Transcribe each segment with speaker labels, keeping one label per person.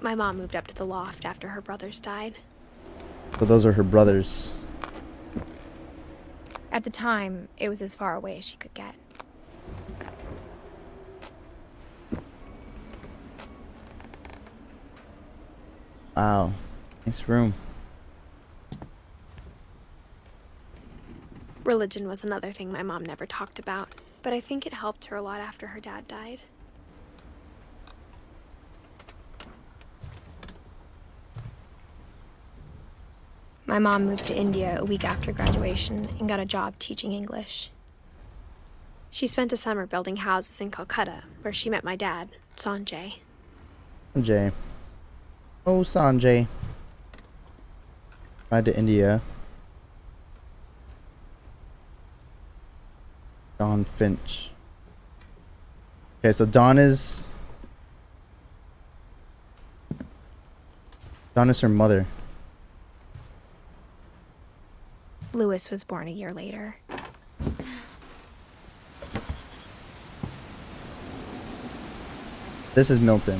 Speaker 1: My mom moved up to the loft after her brothers died.
Speaker 2: So those are her brothers.
Speaker 1: At the time, it was as far away as she could get.
Speaker 2: Wow. Nice room.
Speaker 1: Religion was another thing my mom never talked about, but I think it helped her a lot after her dad died. My mom moved to India a week after graduation and got a job teaching English. She spent a summer building houses in Calcutta, where she met my dad, Sanjay.
Speaker 2: Sanjay. Oh, Sanjay. Tried to India. Dawn Finch. Okay, so Dawn is her mother.
Speaker 1: Lewis was born a year later.
Speaker 2: This is Milton.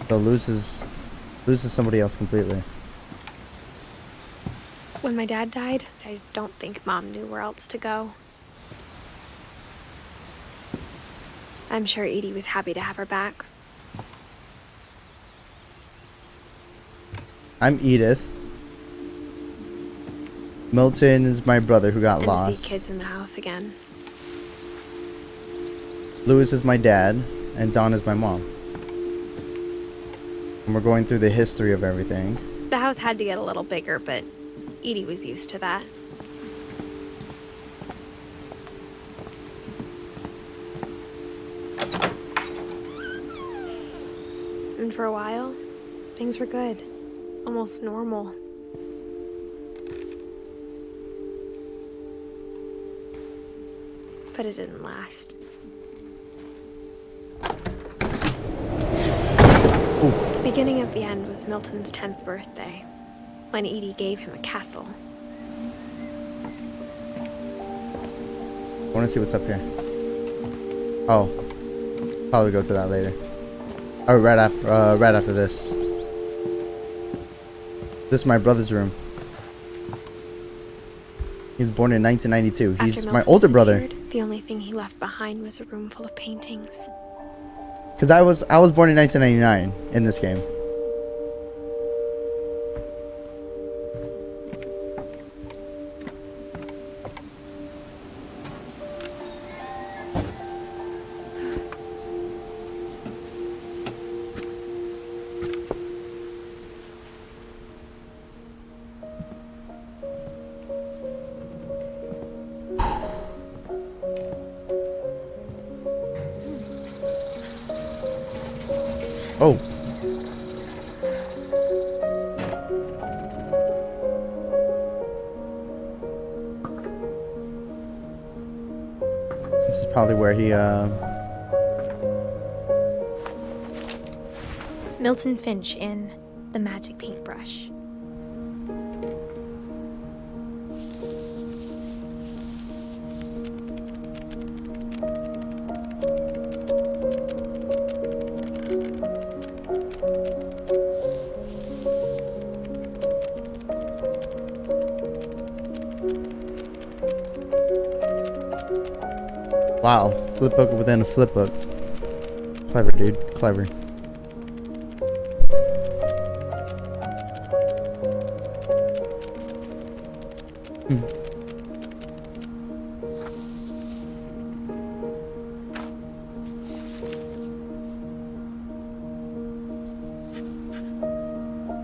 Speaker 2: So Lewis is somebody else completely.
Speaker 1: When my dad died, I don't think Mom knew where else to go. I'm sure Edie was happy to have her back.
Speaker 2: I'm Edith. Milton is my brother who got lost.
Speaker 1: And to see kids in the house again.
Speaker 2: Lewis is my dad, and Dawn is my mom. And we're going through the history of everything.
Speaker 1: The house had to get a little bigger, but Edie was used to that. And for a while, things were good. Almost normal. But it didn't last.
Speaker 2: Ooh.
Speaker 1: The beginning of the end was Milton's 10th birthday, when Edie gave him a castle.
Speaker 2: I want to see what's up here. Oh, probably go to that later. Oh, right after this. This is my brother's room. He was born in 1992. He's my older brother.
Speaker 1: The only thing he left behind was a room full of paintings.
Speaker 2: Cause I was born in 1999 in this game. Oh. This is probably where he,
Speaker 1: Milton Finch in The Magic Paintbrush.
Speaker 2: Wow, flip book within a flip book. Clever, dude. Clever.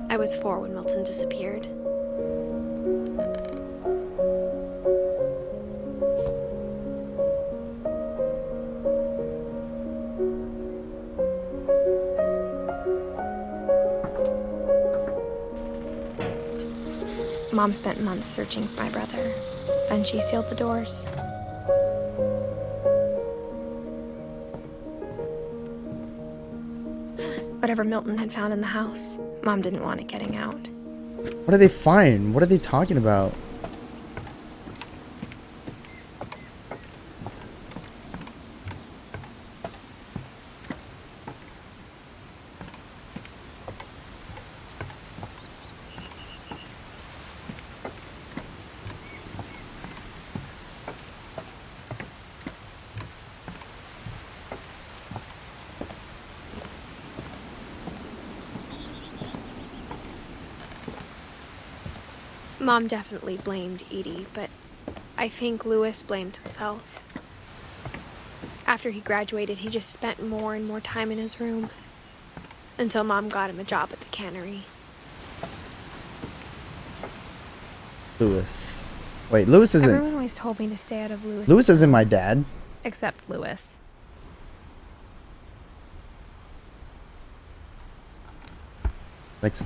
Speaker 1: I was 4 when Milton disappeared. Mom spent months searching for my brother. Then she sealed the doors. Whatever Milton had found in the house, Mom didn't want it getting out.
Speaker 2: What did they find? What are they talking about?
Speaker 1: Mom definitely blamed Edie, but I think Louis blamed himself. After he graduated, he just spent more and more time in his room. Until Mom got him a job at the cannery.
Speaker 2: Louis. Wait, Louis isn't...
Speaker 1: Everyone always told me to stay out of Louis.
Speaker 2: Louis isn't my dad.
Speaker 1: Except Louis.
Speaker 2: Likes...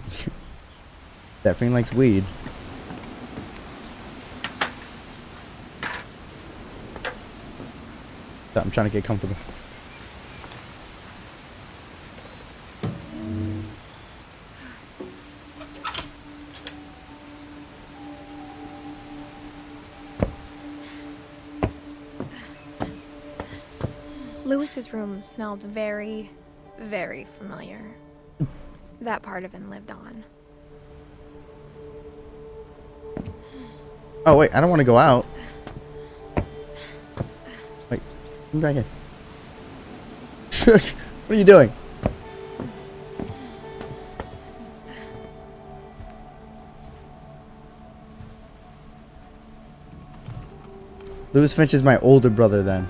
Speaker 2: Definitely likes weed. I'm trying to get comfortable.
Speaker 1: Louis's room smelled very, very familiar. That part of him lived on.
Speaker 2: Oh wait, I don't want to go out. Wait, come back in. What are you doing? Louis Finch is my older brother then.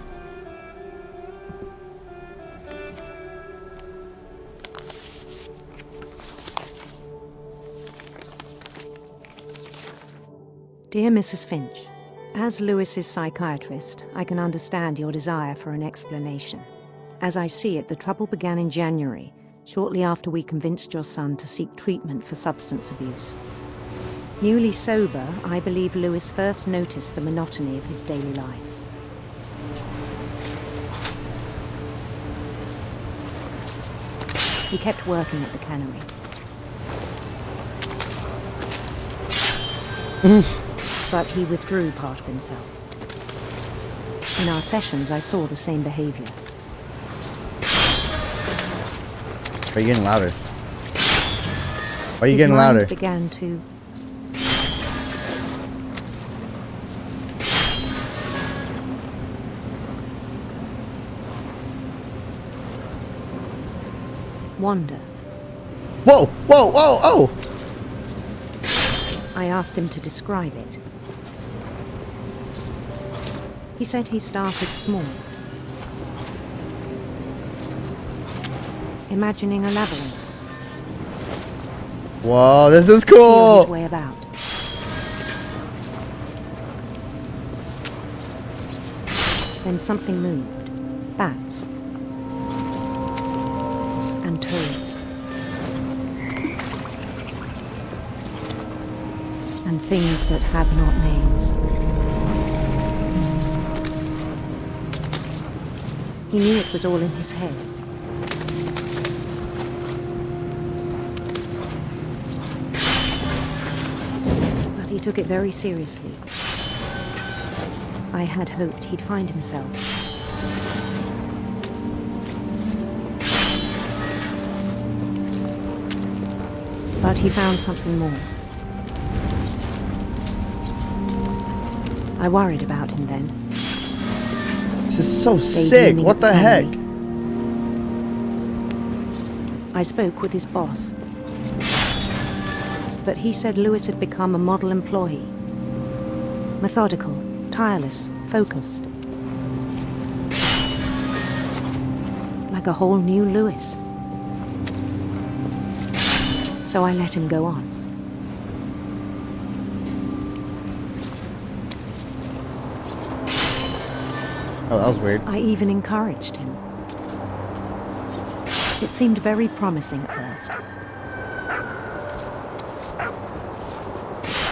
Speaker 3: Dear Mrs. Finch, as Louis's psychiatrist, I can understand your desire for an explanation. As I see it, the trouble began in January, shortly after we convinced your son to seek treatment for substance abuse. Newly sober, I believe Louis first noticed the monotony of his daily life. He kept working at the cannery. But he withdrew part of himself. In our sessions, I saw the same behavior.
Speaker 2: Why are you getting louder? Why are you getting louder?
Speaker 3: His mind began to... wander.
Speaker 2: Whoa! Whoa! Whoa! Oh!
Speaker 3: I asked him to describe it. He said he started small, imagining a labyrinth.
Speaker 2: Whoa, this is
Speaker 3: Feel
Speaker 2: cool!
Speaker 3: his way about. Then something moved. Bats. And toads. And things that have not names. He knew it was all in his head. But he took it very seriously. I had hoped he'd find himself. But he found something more. I worried about him then.
Speaker 2: This is so sick. What the heck?
Speaker 3: I spoke with his boss. But he said Louis had become a model employee. Methodical, tireless, focused. Like a whole new Louis. So I let him go on.
Speaker 2: Oh, that was weird.
Speaker 3: I even encouraged him. It seemed very promising at first.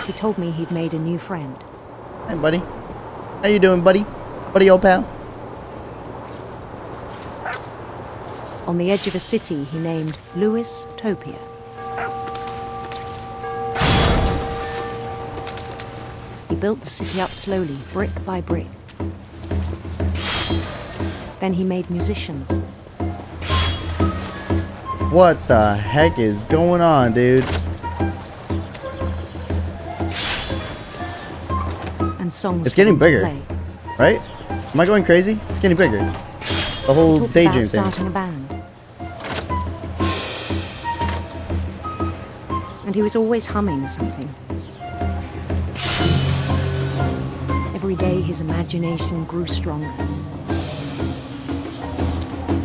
Speaker 3: He told me he'd made a new friend.
Speaker 2: Hey, buddy. How you doing, buddy? Buddy, old pal?
Speaker 3: On the edge of a city he named Louis Topia. He built the city up slowly, brick by brick. Then he made musicians.
Speaker 2: What the heck is going on, dude?
Speaker 3: And songs.
Speaker 2: It's getting
Speaker 3: for him to
Speaker 2: bigger,
Speaker 3: play.
Speaker 2: right? Am I going crazy? It's getting bigger. The whole
Speaker 3: Talked
Speaker 2: daydream
Speaker 3: about
Speaker 2: thing.
Speaker 3: starting a band. And he was always humming something. every day his imagination grew stronger.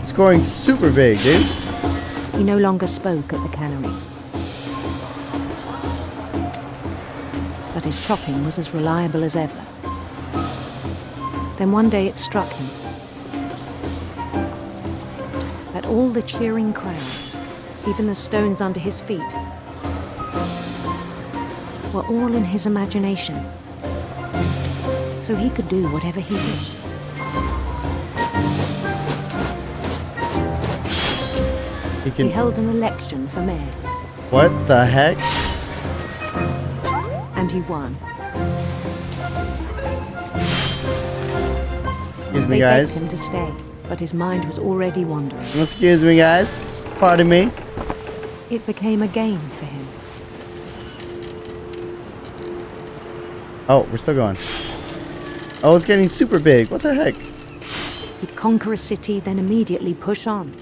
Speaker 2: It's going super big, dude.
Speaker 3: He no longer spoke at the cannery. But his chopping was as reliable as ever. Then one day it struck him that all the cheering crowds, even the stones under his feet, were all in his imagination. So he could do whatever he wished. He held an election for mayor.
Speaker 2: What the heck?
Speaker 3: And he won.
Speaker 2: Excuse me,
Speaker 3: They
Speaker 2: guys.
Speaker 3: begged him to stay, but his mind was already wandering.
Speaker 2: Excuse me, guys. Pardon me.
Speaker 3: It became a game for him.
Speaker 2: Oh, we're still going. Oh, it's getting super big. What the heck?
Speaker 3: He'd conquer a city, then immediately push on.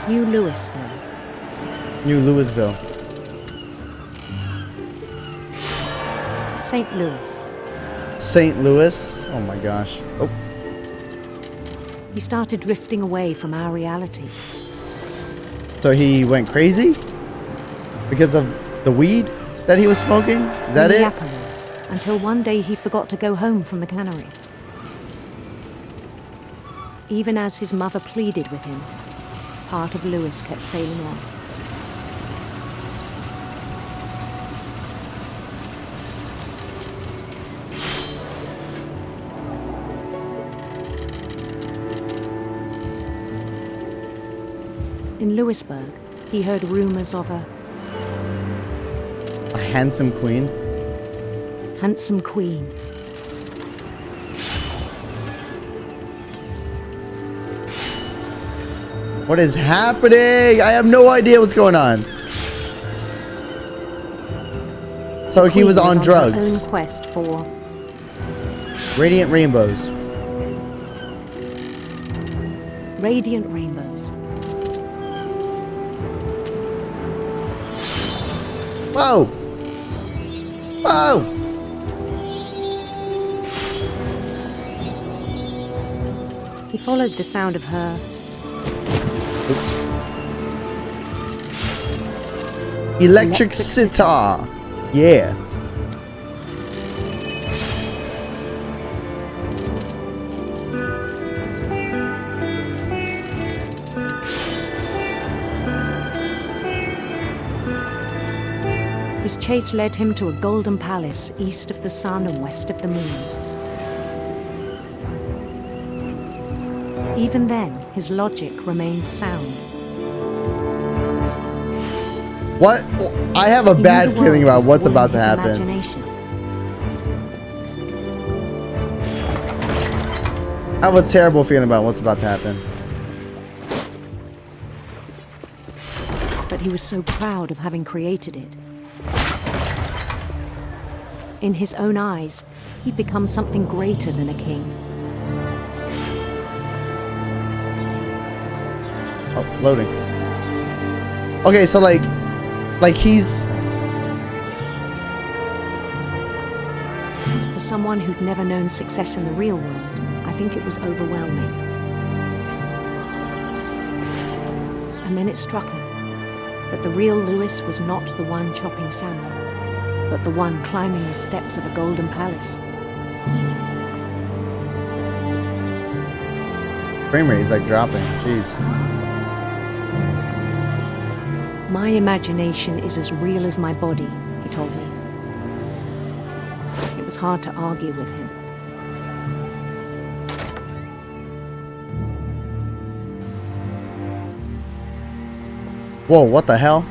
Speaker 3: New Louisville.
Speaker 2: New Louisville.
Speaker 3: St. Louis.
Speaker 2: St. Louis. Oh my gosh. Oh,
Speaker 3: He started drifting away from our reality.
Speaker 2: so he went crazy because of the weed that he was smoking? Is that it?
Speaker 3: Minneapolis, until one day he forgot to go home from the cannery. Even as his mother pleaded with him, part of Louis kept sailing on. In Louisburg, he heard rumors of a
Speaker 2: handsome queen.
Speaker 3: handsome queen.
Speaker 2: What is happening? I have no idea what's going on. So he was on
Speaker 3: Her
Speaker 2: drugs.
Speaker 3: own quest for
Speaker 2: Radiant rainbows.
Speaker 3: radiant rainbows.
Speaker 2: Whoa! Whoa!
Speaker 3: He followed the sound of her
Speaker 2: Oops. Electric sitar. Yeah.
Speaker 3: His chase led him to a golden palace east of the sun and west of the moon. Even then, his logic remained sound.
Speaker 2: What? I have a
Speaker 3: He knew
Speaker 2: bad
Speaker 3: the
Speaker 2: feeling
Speaker 3: world
Speaker 2: about
Speaker 3: was
Speaker 2: what's
Speaker 3: all in
Speaker 2: about to
Speaker 3: his
Speaker 2: happen.
Speaker 3: imagination.
Speaker 2: I have a terrible feeling about what's about to happen.
Speaker 3: But he was so proud of having created it. In his own eyes, he'd become something greater than a king.
Speaker 2: Oh, loading. Okay, so like he's
Speaker 3: For someone who'd never known success in the real world, I think it was overwhelming. And then it struck him that the real Louis was not the one chopping salmon, but the one climbing the steps of a golden palace.
Speaker 2: frame rate is like dropping. Jeez.
Speaker 3: My imagination is as real as my body, he told me. It was hard to argue with him.
Speaker 2: Whoa, what the hell?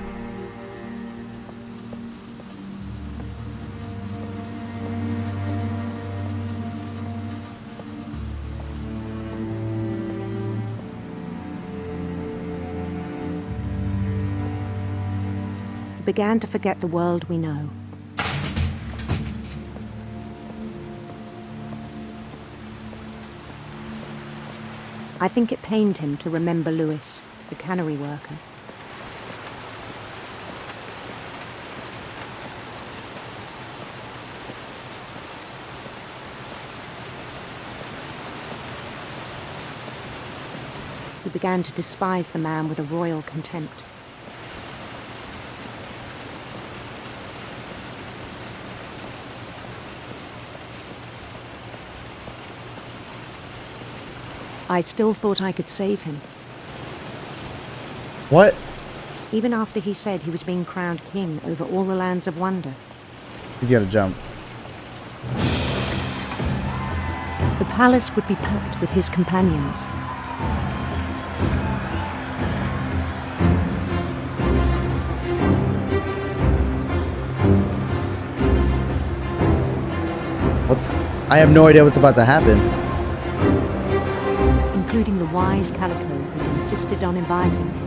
Speaker 3: He began to forget the world we know. I think it pained him to remember Louis, the cannery worker. He began to despise the man with a royal contempt. I still thought I could save him.
Speaker 2: What?
Speaker 3: Even after he said he was being crowned king over all the lands of wonder.
Speaker 2: He's gotta jump.
Speaker 3: The palace would be packed with his companions.
Speaker 2: I have no idea what's about to happen.
Speaker 3: Including the wise Calico who'd insisted on inviting him.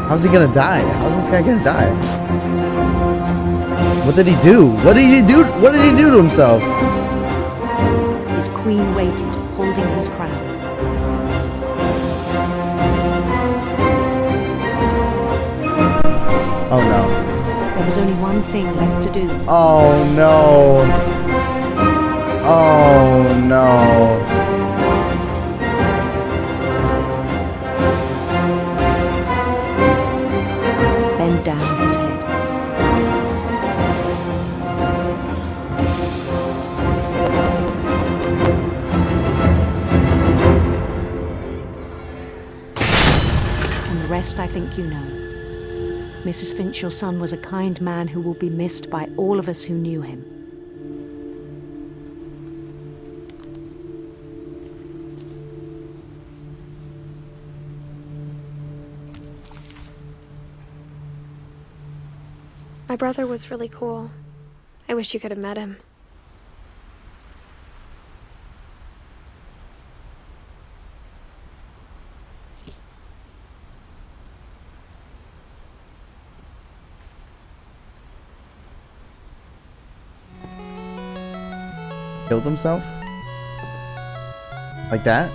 Speaker 2: How's he gonna die? How's this guy gonna die? What did he do? What did he do? What did he do to himself?
Speaker 3: His queen waited, holding his crown.
Speaker 2: Oh no.
Speaker 3: There was only one thing left to do.
Speaker 2: Oh no. Oh no.
Speaker 3: Bend down his head. And the rest I think you know. Mrs. Finch, your son was a kind man who will be missed by all of us who knew him.
Speaker 1: My brother was really cool. I wish you could have met him.
Speaker 2: Killed himself? Like that?